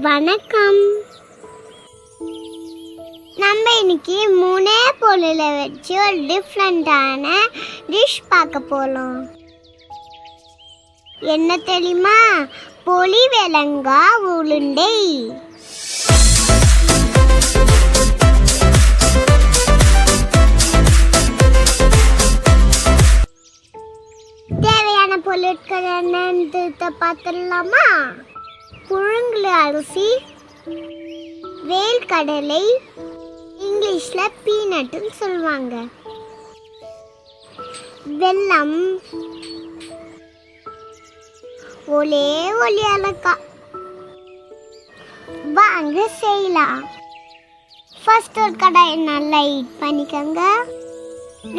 வணக்கம். நம்ம இன்னைக்கு 3 பொருளை வச்சு ஒரு டிஃப்ரெண்டான டிஷ் பார்க்க போகிறோம். என்ன தெரியுமா? பொலிவெலங்காய் உருண்டை. தேவையான பொருட்கள் என்னன்னு பார்த்துடலாமா? புழுங்கல் அரிசி, வேர்க்கடலை, இங்கிலீஷில் பீனட்டுன்னு சொல்லுவாங்க, வெல்லம், ஒரே ஏலக்காய். வாங்க செய்யலாம். ஃபர்ஸ்ட் ஒரு கடாயை நல்லா ஹீட் பண்ணிக்கோங்க.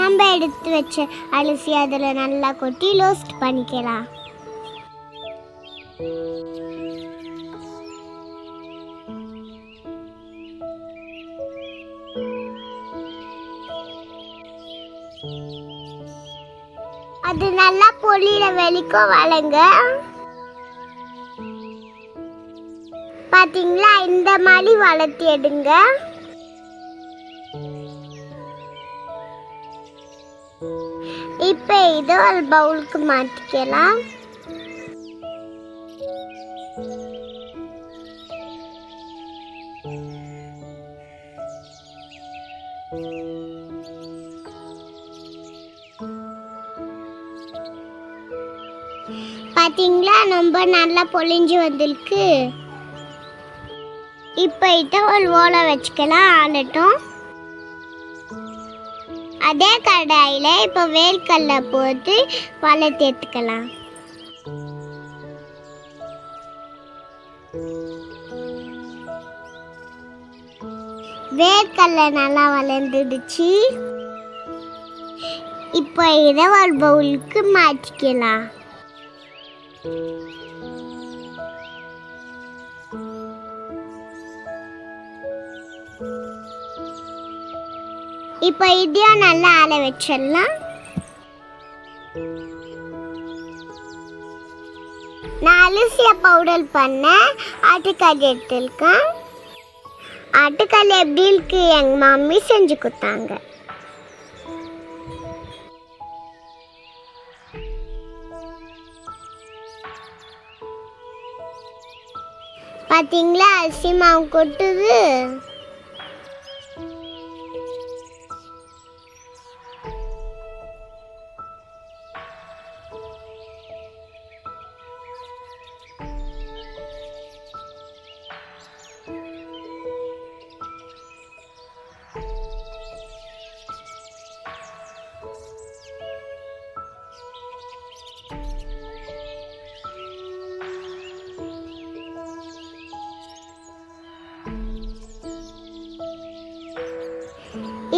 நம்ம எடுத்து வச்ச அரிசி அதில் நல்லா கொட்டி ரோஸ்ட் பண்ணிக்கலாம். அது நல்லா பொரியிற வரைக்கும் வளங்க. பாத்தீங்களா, இந்த மாதிரி வளர்த்தி எடுங்க. இப்போ இது ஒரு பவுலுக்கு மாற்றிக்கலாம். பாத்தீங்களா, ரொம்ப நல்லா பொழிஞ்சு வந்திருக்கு. இப்போ இதை ஒரு ஓலை வச்சுக்கலாம், ஆளட்டும். அதே கடாயில் இப்போ வேர்க்கடலை போட்டு வளர்த்து எடுத்துக்கலாம். வேர்க்கடலை நல்லா வளர்ந்துடுச்சு. இப்போ இதை ஒரு பவுலுக்கு மாற்றிக்கலாம். இப்போ இதையும் நல்லா ஆற வச்சிடலாம். நான் அரிசியை பவுடர் பண்ண ஆட்டுக்கால் எடுத்துருக்கேன். ஆட்டுக்கால் எப்படி இருக்கு? எங்கள் மம்மி செஞ்சு கொடுத்தாங்க. பார்த்தீங்களா, அரிசி மாவு கொட்டுது.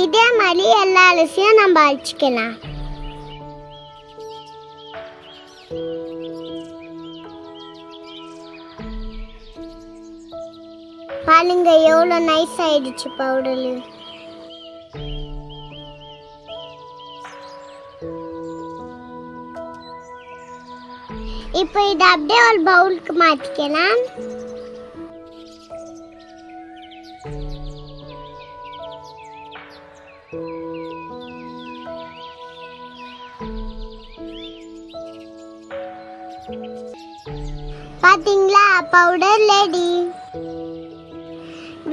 இதே மாதிரி எல்லா அரிசியும் நம்ம அரைச்சிக்கலாம். பாருங்க, எவ்வளோ நைஸ் ஆயிடுச்சு பவுடரு. இப்போ இதை அப்படியே ஒரு பவுலுக்கு மாற்றிக்கலாம். பாத்தீங்களா, பவுடர் ரெடி.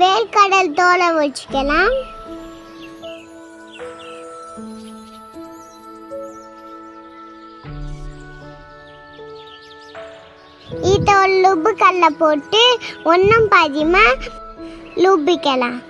வேர்க்கடல் தோலை வச்சுக்கலாம். இதை ஒரு லுப்பு கல்ல போட்டு ஒன்றும் பாதியமா லுப்பிக்கலாம்.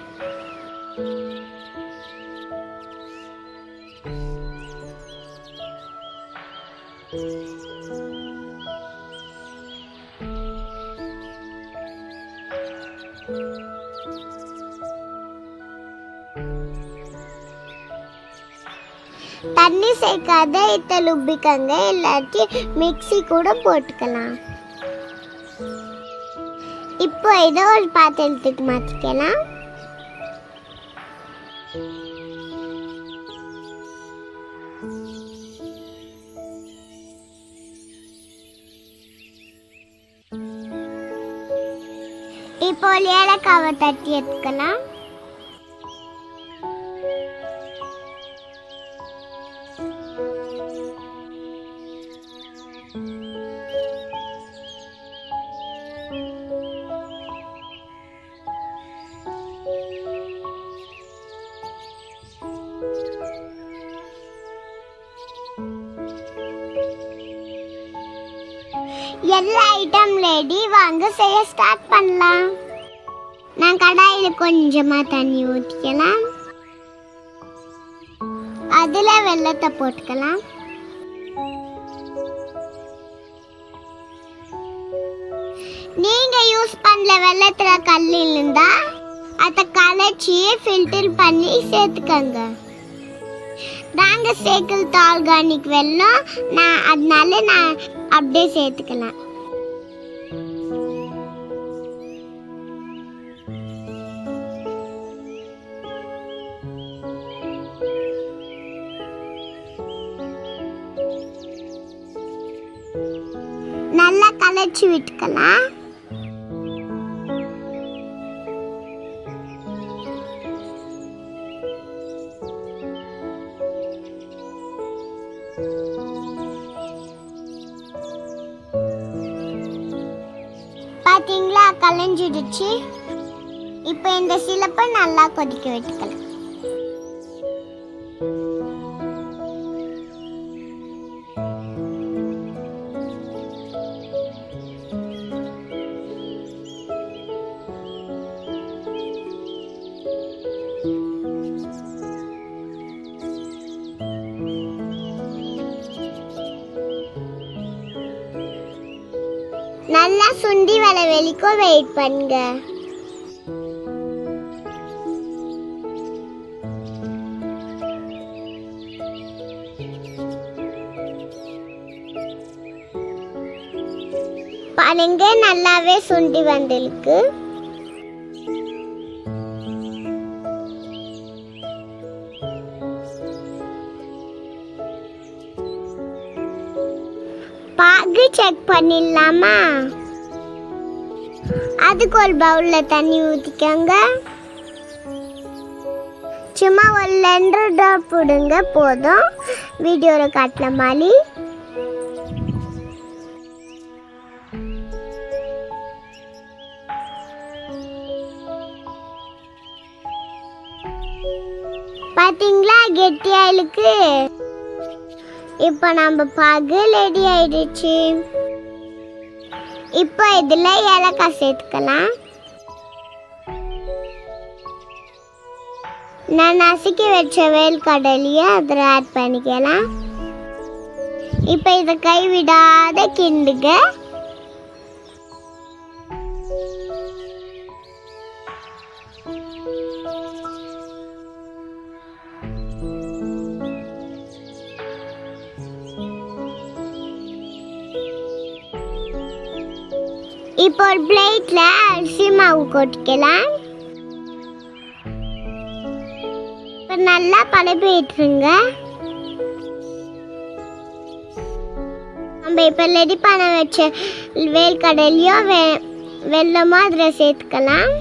தண்ணி சேர்க்காத இதை லுப்பிக்கங்க, இல்லாட்டி மிக்ஸி கூட போட்டுக்கலாம். இப்போ இதை ஒரு பாத்திரத்துக்கு மாற்றிக்கலாம். இப்போ ஏலக்காவை தட்டி எடுத்துக்கலாம். எல்லா ஐட்டம் ரெடி, வாங்க செய்ய ஸ்டார்ட் பண்ணலாம். நான் கடாயில் கொஞ்சமாக தண்ணி ஊற்றிக்கலாம். அதில் வெல்லத்தை போட்டுக்கலாம். நீங்கள் யூஸ் பண்ணல வெல்லத்தில் கல் இருந்தா அதை கலைச்சி ஃபில்டர் பண்ணி சேர்த்துக்கங்க. நாங்கள் சேர்க்கறது ஆர்கானிக் வெல்லம், அதனால நான் அப்படியே சேர்த்துக்கலாம். நல்லா கலைச்சி விட்டுக்கலாம். பாத்தீங்களா, கலைஞ்சிடுச்சு. இப்போ இந்த சிலப்பை நல்லா கொதிக்க விட்டுக்கலாம். நல்லா சுண்டி வர வெளிக்கும் வெயிட் பண்ணுங்க. பாருங்க, நல்லாவே சுண்டி வந்திருக்கு. பாகு செக் பண்ணிடலாமா? அதுக்கு ஒரு பவுல்ல தண்ணி ஊற்றிக்கோங்க. சும்மா ஒரு 2 ட்ராப் போடுங்க போதும், வீடியோவில் காட்டுற மாதிரி. பார்த்தீங்களா, கெட்டியாயிருக்கு. இப்போ நம்ம பாகு ரெடி ஆயிடுச்சு. இப்போ இதில் ஏலக்காய் சேர்த்துக்கலாம். நான் நசுக்கி வச்ச வேர்க்கடலையை அதில் ஆட் பண்ணிக்கலாம். இப்போ இதை கைவிடாத கிண்டுங்க. இப்போ ஒரு பிளேட்ல அரிசி மாவு கொட்டிக்கலாம். இப்போ நல்லா பரப்பி விட்டுருங்க. நம்ம இப்போ ரெடி பண்ண வச்ச வேர்க்கடலையோ வெல்லமோ அதில் சேர்த்துக்கலாம்.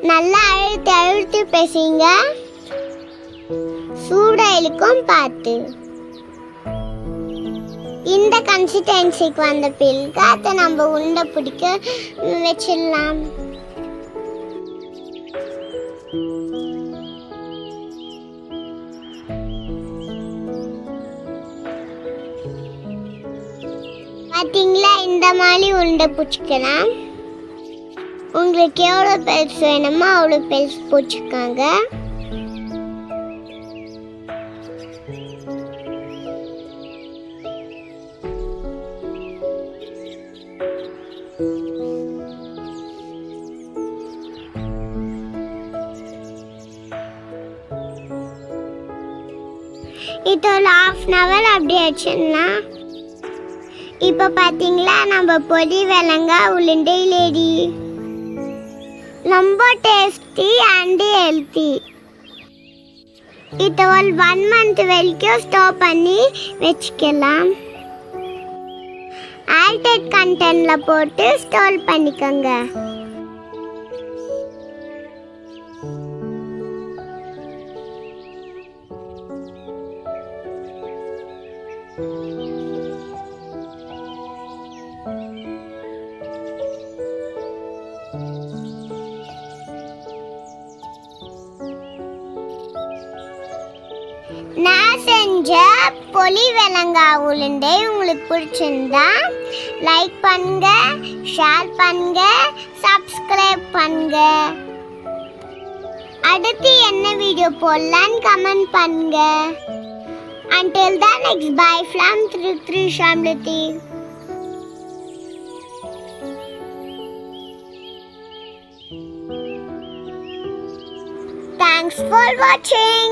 நல்லா அழுத்தி பேசிங்க. சூடாயிலுக்கும் பார்த்து. இந்த கன்சிஸ்டன்சிக்கு வந்த பிறகு அதை நம்ம உருண்டை பிடிக்க வச்சிடலாம். பார்த்தீங்களா, இந்த மாதிரி உருண்டை பிடிச்சிக்கலாம். உங்களுக்கு எவ்வளோ பெருசு வேணுமோ அவ்வளோ பெருசு பிடிச்சிக்கோங்க. இது ஒரு 1/2 hour அப்படியே வச்சிடலாம். இப்போ பார்த்தீங்களா நம்ம பொடி வெள்ளங்காய் உளுண்டை ரெடி. ரொம்ப டேஸ்டி அண்ட் ஹெல்த்தி. இது ஒரு 1 month வரைக்கும் ஸ்டோர் பண்ணி வச்சுக்கலாம். ஆல்டட் கண்டெய்னர்ல போட்டு ஸ்டோர் பண்ணிக்கோங்க. நான் செஞ்ச பொலி வெள்ளங்காய் உளுண்டை உங்களுக்கு பிடிச்சிருந்தா லைக் பண்ணுங்க, ஷேர் பண்ணுங்க, சப்ஸ்கிரைப் பண்ணுங்க. அடுத்து என்ன வீடியோ போடலான்னு கமெண்ட் பண்ணுங்க. Until then, next bye from Shamlati. Thanks for watching.